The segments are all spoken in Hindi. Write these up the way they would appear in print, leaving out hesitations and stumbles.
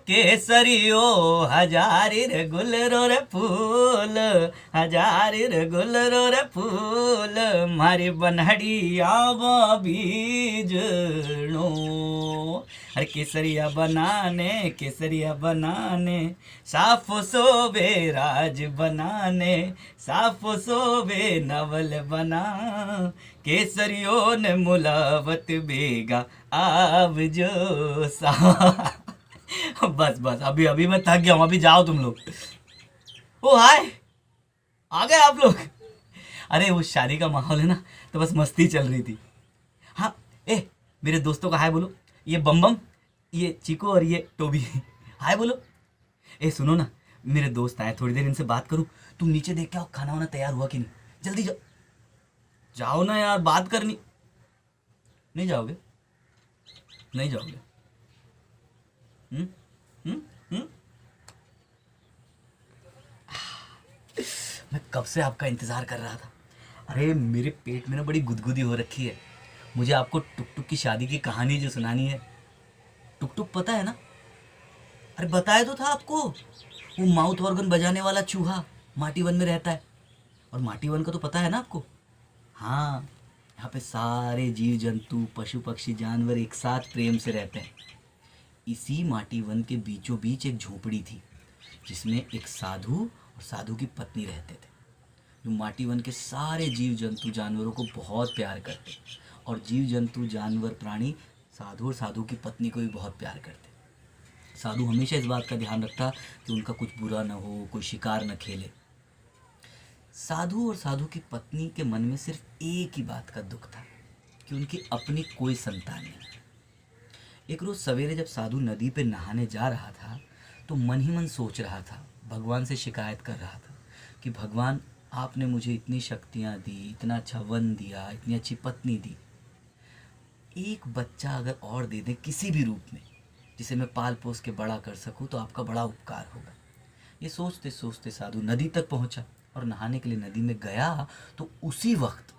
केसरियो हजारी रे गुलरो रे फूल, हजारी रे गुलरो रे फूल, मारी बनहड़िया बीजनो। अरे केसरिया बनाने, साफ सोबे राज बनाने, साफ सोबे नवल बना, केसरियों ने मुलावत बेगा आव जो सा। बस बस, अभी अभी मैं थक गया हूँ, अभी जाओ तुम लोग। ओ हाय, आ गए आप लोग। अरे वो शादी का माहौल है ना, तो बस मस्ती चल रही थी। हाँ, मेरे दोस्तों का हाय बोलो। ये बम बम, ये चीको और ये टोबी, हाय बोलो। सुनो ना, मेरे दोस्त आए, थोड़ी देर इनसे बात करूं। तुम नीचे देख के आओ खाना वाना तैयार हुआ कि नहीं, जल्दी जाओ। जाओ ना यार, बात करनी। नहीं जाओगे? नहीं जाओगे? हम्म हम्म हम्म। मैं कब से आपका इंतजार कर रहा था। अरे मेरे पेट में ना बड़ी गुदगुदी हो रखी है। मुझे आपको टुक टुक की शादी की कहानी जो सुनानी है। टुक टुक पता है ना? अरे बताया तो था आपको, वो माउथ ऑर्गन बजाने वाला चूहा माटी वन में रहता है। और माटी वन का तो पता है ना आपको? हाँ, यहाँ पे सारे जीव जंतु पशु पक्षी जानवर एक साथ प्रेम से रहते हैं। इसी माटी वन के बीचों बीच एक झोपड़ी थी, जिसमें एक साधु और साधु की पत्नी रहते थे, जो माटी वन के सारे जीव जंतु जानवरों को बहुत प्यार करते, और जीव जंतु जानवर प्राणी साधु और साधु की पत्नी को भी बहुत प्यार करते। साधु हमेशा इस बात का ध्यान रखता कि उनका कुछ बुरा न हो, कोई शिकार न खेले। साधु और साधु की पत्नी के मन में सिर्फ एक ही बात का दुख था कि उनकी अपनी कोई संतान नहीं। एक रोज सवेरे जब साधु नदी पे नहाने जा रहा था, तो मन ही मन सोच रहा था, भगवान से शिकायत कर रहा था कि भगवान, आपने मुझे इतनी शक्तियाँ दी, इतना अच्छा वन दिया, इतनी अच्छी पत्नी दी, एक बच्चा अगर और दे दे किसी भी रूप में, जिसे मैं पाल पोस के बड़ा कर सकूं, तो आपका बड़ा उपकार होगा। ये सोचते सोचते साधु नदी तक पहुंचा और नहाने के लिए नदी में गया, तो उसी वक्त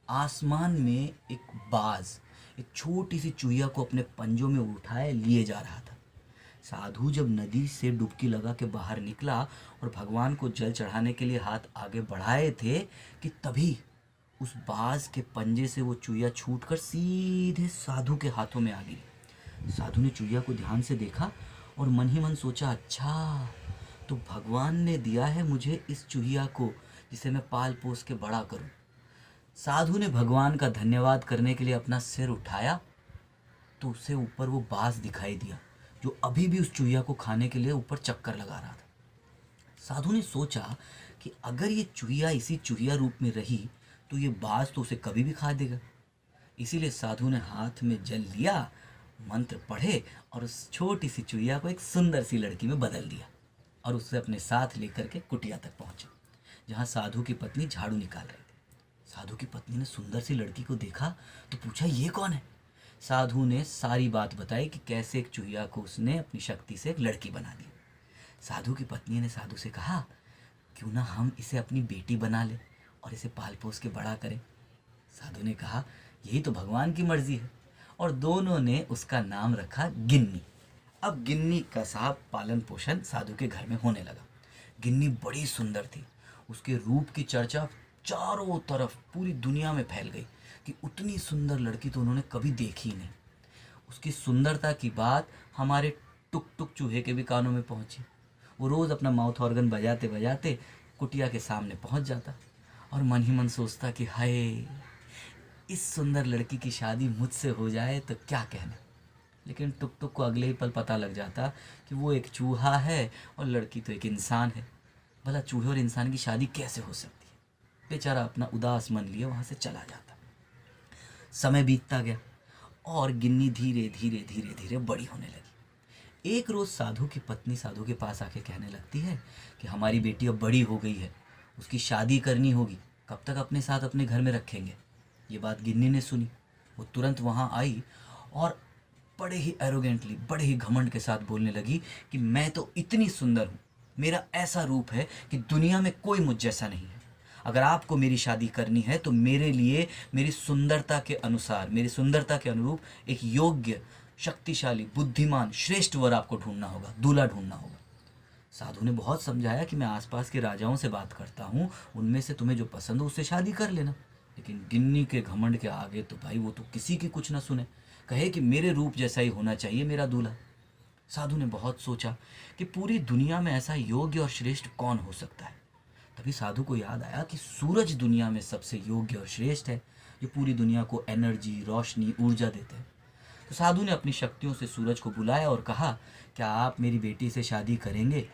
आसमान में एक बाज एक छोटी सी चूहिया को अपने पंजों में उठाए लिए जा रहा था। साधु जब नदी से डुबकी लगा के बाहर निकला और भगवान को जल चढ़ाने के लिए हाथ आगे बढ़ाए थे, कि तभी उस बाज के पंजे से वो चूहिया छूटकर सीधे साधु के हाथों में आ गई। साधु ने चूहिया को ध्यान से देखा और मन ही मन सोचा, अच्छा तो भगवान ने दिया है मुझे इस चूहिया को, जिसे मैं पाल पोस के बड़ा करूं। साधु ने भगवान का धन्यवाद करने के लिए अपना सिर उठाया, तो उससे ऊपर वो बाज दिखाई दिया, जो अभी भी उस चूहिया को खाने के लिए ऊपर चक्कर लगा रहा था। साधु ने सोचा कि अगर ये चूहिया इसी चूहिया रूप में रही, तो ये बाज तो उसे कभी भी खा देगा। इसीलिए साधु ने हाथ में जल लिया, मंत्र पढ़े और उस छोटी सी चूहिया को एक सुंदर सी लड़की में बदल दिया और उसे अपने साथ लेकर के कुटिया तक पहुंचे, जहां साधु की पत्नी झाड़ू निकाल रही थी। साधु की पत्नी ने सुंदर सी लड़की को देखा तो पूछा, ये कौन है? साधु ने सारी बात बताई कि कैसे एक चूहिया को उसने अपनी शक्ति से एक लड़की बना दी। साधु की पत्नी ने साधु से कहा, क्यों ना हम इसे अपनी बेटी बना ले और इसे पाल पोस के बड़ा करें। साधु ने कहा, यही तो भगवान की मर्जी है, और दोनों ने उसका नाम रखा गिन्नी। अब गिन्नी का साहब पालन पोषण साधु के घर में होने लगा। गिन्नी बड़ी सुंदर थी, उसके रूप की चर्चा चारों तरफ पूरी दुनिया में फैल गई कि उतनी सुंदर लड़की तो उन्होंने कभी देखी ही नहीं। उसकी सुंदरता की बात हमारे टुक टुक चूहे के भी कानों में पहुंची। वो रोज़ अपना माउथ ऑर्गन बजाते बजाते कुटिया के सामने पहुंच जाता और मन ही मन सोचता कि हाय, इस सुंदर लड़की की शादी मुझसे हो जाए तो क्या कहना। लेकिन टुक टुक को अगले ही पल पता लग जाता कि वो एक चूहा है और लड़की तो एक इंसान है। भला चूहे और इंसान की शादी कैसे हो सकती है? बेचारा अपना उदास मन लिए वहाँ से चला जाता। समय बीतता गया और गिन्नी धीरे धीरे धीरे धीरे बड़ी होने लगी। एक रोज़ साधु की पत्नी साधु के पास आके कहने लगती है कि हमारी बेटी अब बड़ी हो गई है, उसकी शादी करनी होगी, कब तक अपने साथ अपने घर में रखेंगे। ये बात गिन्नी ने सुनी, वो तुरंत वहाँ आई और बड़े ही एरोगेंटली, बड़े ही घमंड के साथ बोलने लगी कि मैं तो इतनी सुंदर हूँ, मेरा ऐसा रूप है कि दुनिया में कोई मुझ जैसा नहीं है। अगर आपको मेरी शादी करनी है तो मेरे लिए मेरी सुंदरता के अनुसार, मेरी सुंदरता के अनुरूप एक योग्य शक्तिशाली, बुद्धिमान, श्रेष्ठ वर आपको ढूंढना होगा, दूल्हा ढूंढना होगा। साधु ने बहुत समझाया कि मैं आसपास के राजाओं से बात करता हूँ, उनमें से तुम्हें जो पसंद हो उससे शादी कर लेना। लेकिन गिन्नी के घमंड के आगे तो भाई वो तो किसी की कुछ ना सुने, कहे कि मेरे रूप जैसा ही होना चाहिए मेरा दूल्हा। साधु ने बहुत सोचा कि पूरी दुनिया में ऐसा योग्य और श्रेष्ठ कौन हो सकता है। तभी साधु को याद आया कि सूरज दुनिया में सबसे योग्य और श्रेष्ठ है, जो पूरी दुनिया को एनर्जी, रोशनी, ऊर्जा देते हैं। तो साधु ने अपनी शक्तियों से सूरज को बुलाया और कहा, क्या आप मेरी बेटी से शादी करेंगे?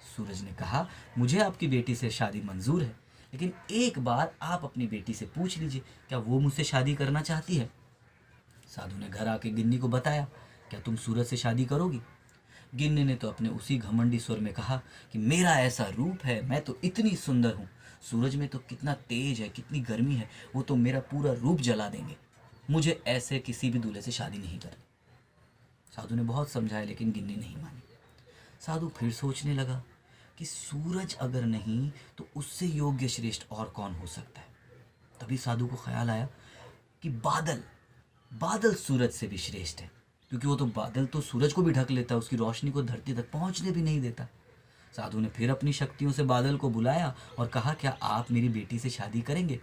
सूरज ने कहा, मुझे आपकी बेटी से शादी मंजूर है, लेकिन एक बार आप अपनी बेटी से पूछ लीजिए, क्या वो मुझसे शादी करना चाहती है? साधु ने घर आके गिन्नी को बताया, क्या तुम सूरज से शादी करोगी? गिन्नी ने तो अपने उसी घमंडी स्वर में कहा कि मेरा ऐसा रूप है, मैं तो इतनी सुंदर हूँ, सूरज में तो कितना तेज है, कितनी गर्मी है, वो तो मेरा पूरा रूप जला देंगे, मुझे ऐसे किसी भी दूल्हे से शादी नहीं करनी। साधु ने बहुत समझाया लेकिन गिन्नी नहीं मानी। साधु फिर सोचने लगा कि सूरज अगर नहीं तो उससे योग्य श्रेष्ठ और कौन हो सकता है। तभी साधु को ख्याल आया कि बादल, बादल सूरज से भी श्रेष्ठ है, क्योंकि वो तो बादल तो सूरज को भी ढक लेता है, उसकी रोशनी को धरती तक पहुंचने भी नहीं देता। साधु ने फिर अपनी शक्तियों से बादल को बुलाया और कहा, क्या आप मेरी बेटी से शादी करेंगे?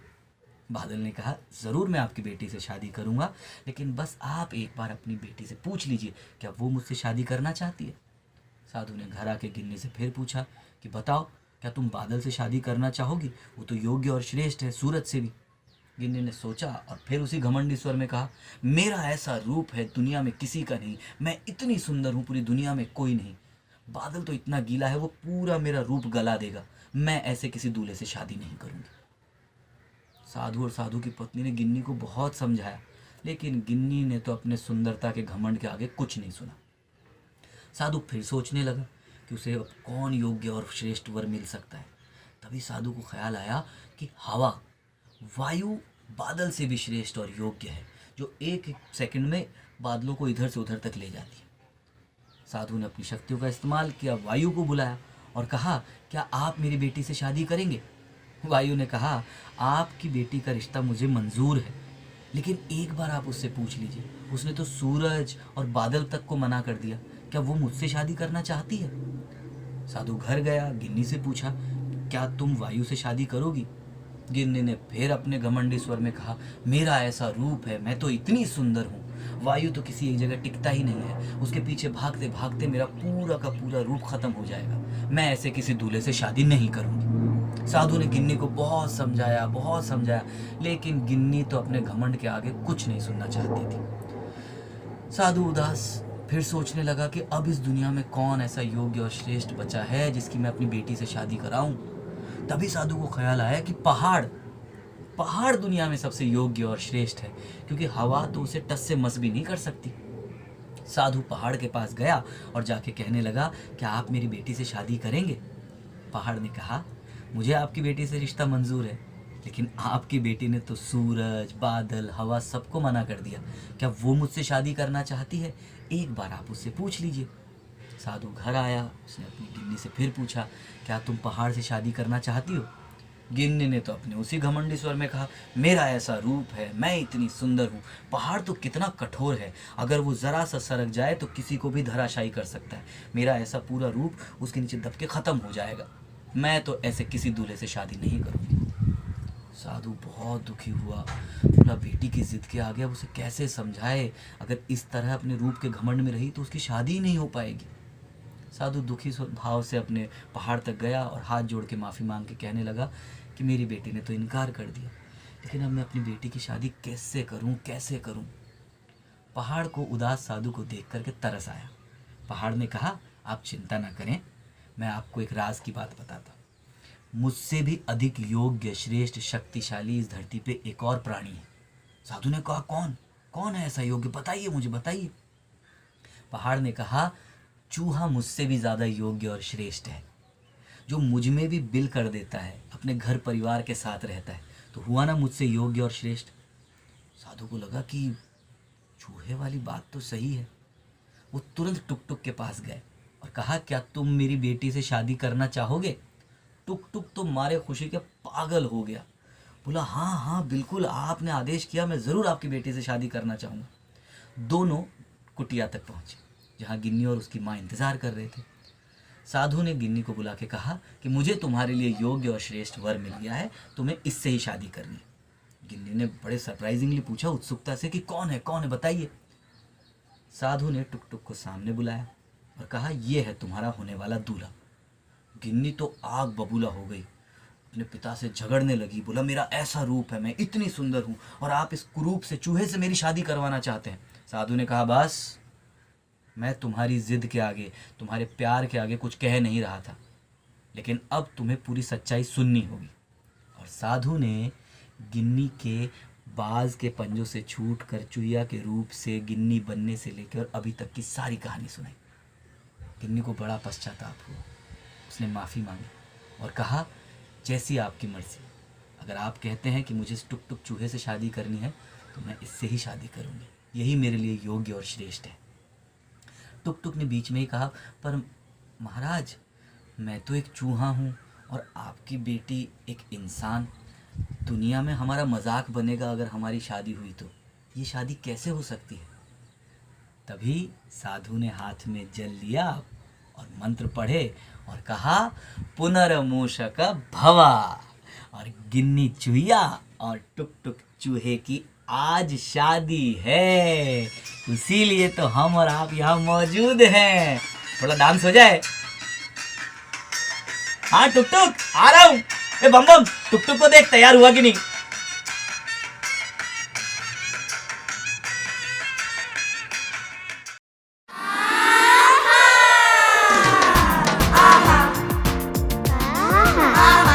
बादल ने कहा, ज़रूर मैं आपकी बेटी से शादी करूंगा, लेकिन बस आप एक बार अपनी बेटी से पूछ लीजिए, क्या वो मुझसे शादी करना चाहती है? साधु ने घर आके गिन्नी से फिर पूछा कि बताओ, क्या तुम बादल से शादी करना चाहोगी? वो तो योग्य और श्रेष्ठ है सूरज से भी। गिन्नी ने सोचा और फिर उसी घमंडी स्वर में कहा, मेरा ऐसा रूप है दुनिया में किसी का नहीं, मैं इतनी सुंदर हूँ पूरी दुनिया में कोई नहीं, बादल तो इतना गीला है वो पूरा मेरा रूप गला देगा, मैं ऐसे किसी दूल्हे से शादी नहीं करूँगी। साधु और साधु की पत्नी ने गिन्नी को बहुत समझाया, लेकिन गिन्नी ने तो अपने सुंदरता के घमंड के आगे कुछ नहीं सुना। साधु फिर सोचने लगा कि उसे अब कौन योग्य और श्रेष्ठ वर मिल सकता है। तभी साधु को ख्याल आया कि हवा, वायु बादल से भी श्रेष्ठ और योग्य है, जो एक सेकंड में बादलों को इधर से उधर तक ले जाती है। साधु ने अपनी शक्तियों का इस्तेमाल किया, वायु को बुलाया और कहा, क्या आप मेरी बेटी से शादी करेंगे? वायु ने कहा, आपकी बेटी का रिश्ता मुझे मंजूर है, लेकिन एक बार आप उससे पूछ लीजिए, उसने तो सूरज और बादल तक को मना कर दिया, क्या वो मुझसे शादी करना चाहती है? साधु घर गया, गिन्नी से पूछा, क्या तुम वायु से शादी करोगी? गिन्नी ने फिर अपने घमंडी स्वर में कहा, मेरा ऐसा रूप है, मैं तो इतनी सुंदर हूँ, वायु तो किसी एक जगह टिकता ही नहीं है, उसके पीछे भागते भागते मेरा पूरा का पूरा रूप खत्म हो जाएगा, मैं ऐसे किसी दूल्हे से शादी नहीं करूँगी। साधु ने गिन्नी को बहुत समझाया, लेकिन गिन्नी तो अपने घमंड के आगे कुछ नहीं सुनना चाहती थी। साधु उदास फिर सोचने लगा कि अब इस दुनिया में कौन ऐसा योग्य और श्रेष्ठ बचा है जिसकी मैं अपनी बेटी से शादी कराऊं। तभी साधु को ख्याल आया कि पहाड़ दुनिया में सबसे योग्य और श्रेष्ठ है, क्योंकि हवा तो उसे टस से मस भी नहीं कर सकती। साधु पहाड़ के पास गया और जाके कहने लगा, क्या आप मेरी बेटी से शादी करेंगे? पहाड़ ने कहा, मुझे आपकी बेटी से रिश्ता मंजूर है, लेकिन आपकी बेटी ने तो सूरज, बादल, हवा सबको मना कर दिया, क्या वो मुझसे शादी करना चाहती है? एक बार आप उससे पूछ लीजिए। साधु घर आया, उसने अपनी गिन्नी से फिर पूछा, क्या तुम पहाड़ से शादी करना चाहती हो? गिन्नी ने तो अपने उसी घमंडी स्वर में कहा, मेरा ऐसा रूप है, मैं इतनी सुंदर हूँ, पहाड़ तो कितना कठोर है, अगर वो ज़रा सा सरक जाए तो किसी को भी धराशायी कर सकता है, मेरा ऐसा पूरा रूप उसके नीचे दब के ख़त्म हो जाएगा, मैं तो ऐसे किसी दूल्हे से शादी नहीं करूँगी। साधु बहुत दुखी हुआ, बोला, बेटी की जिद के आगे अब उसे कैसे समझाए, अगर इस तरह अपने रूप के घमंड में रही तो उसकी शादी ही नहीं हो पाएगी। साधु दुखी भाव से अपने पहाड़ तक गया और हाथ जोड़ के माफ़ी मांग के कहने लगा कि मेरी बेटी ने तो इनकार कर दिया, लेकिन अब मैं अपनी बेटी की शादी कैसे करूं? पहाड़ को उदास साधु को देख करके तरस आया। पहाड़ ने कहा, आप चिंता ना करें, मैं आपको एक राज की बात बताता हूँ। मुझसे भी अधिक योग्य, श्रेष्ठ, शक्तिशाली इस धरती पे एक और प्राणी है। साधु ने कहा, कौन है ऐसा योग्य? बताइए, मुझे बताइए। पहाड़ ने कहा, चूहा मुझसे भी ज़्यादा योग्य और श्रेष्ठ है, जो मुझ में भी बिल कर देता है, अपने घर परिवार के साथ रहता है, तो हुआ ना मुझसे योग्य और श्रेष्ठ। साधु को लगा कि चूहे वाली बात तो सही है। वो तुरंत टुक टुक के पास गए और कहा, क्या तुम मेरी बेटी से शादी करना चाहोगे? टुक टुक तो मारे खुशी के पागल हो गया, बोला, हाँ बिल्कुल, आपने आदेश किया, मैं ज़रूर आपकी बेटी से शादी करना चाहूँगा। दोनों कुटिया तक पहुंचे जहां गिन्नी और उसकी माँ इंतजार कर रहे थे। साधु ने गिन्नी को बुला के कहा कि मुझे तुम्हारे लिए योग्य और श्रेष्ठ वर मिल गया है, तुम्हें इससे ही शादी करनी है। गिन्नी ने बड़े सरप्राइजिंगली पूछा उत्सुकता से कि कौन है बताइए। साधु ने टुक टुक को सामने बुलाया और कहा, यह है तुम्हारा होने वाला दूल्हा। गिन्नी तो आग बबूला हो गई, अपने पिता से झगड़ने लगी। बोला, मेरा ऐसा रूप है, मैं इतनी सुंदर हूँ और आप इस कुरूप से चूहे से मेरी शादी करवाना चाहते हैं। साधु ने कहा, बस, मैं तुम्हारी जिद के आगे, तुम्हारे प्यार के आगे कुछ कह नहीं रहा था, लेकिन अब तुम्हें पूरी सच्चाई सुननी होगी। और साधु ने गिन्नी के बाज के पंजों से छूटकर चुहिया के रूप से गिन्नी बनने से लेकर अभी तक की सारी कहानी सुनाई। गिन्नी को बड़ा पश्चाताप हुआ। उसने माफ़ी मांगी और कहा, जैसी आपकी मर्जी, अगर आप कहते हैं कि मुझे इस टुक टुक चूहे से शादी करनी है तो मैं इससे ही शादी करूँगी, यही मेरे लिए योग्य और श्रेष्ठ है। टुक टुक ने बीच में ही कहा, पर महाराज, मैं तो एक चूहा हूँ और आपकी बेटी एक इंसान। दुनिया में हमारा मजाक बनेगा अगर हमारी शादी हुई तो ये शादी कैसे हो सकती है। तभी साधु ने हाथ में जल लिया और मंत्र पढ़े और कहा, पुनर्मूषक भवा। और गिन्नी चूहिया और टुक टुक चूहे की आज शादी है, इसीलिए तो हम और आप यहाँ मौजूद हैं। थोड़ा डांस हो जाए। हाँ टुक टुक, आ रहा हूँ। ए बम बम, टुक टुक को देख तैयार हुआ कि नहीं। आहा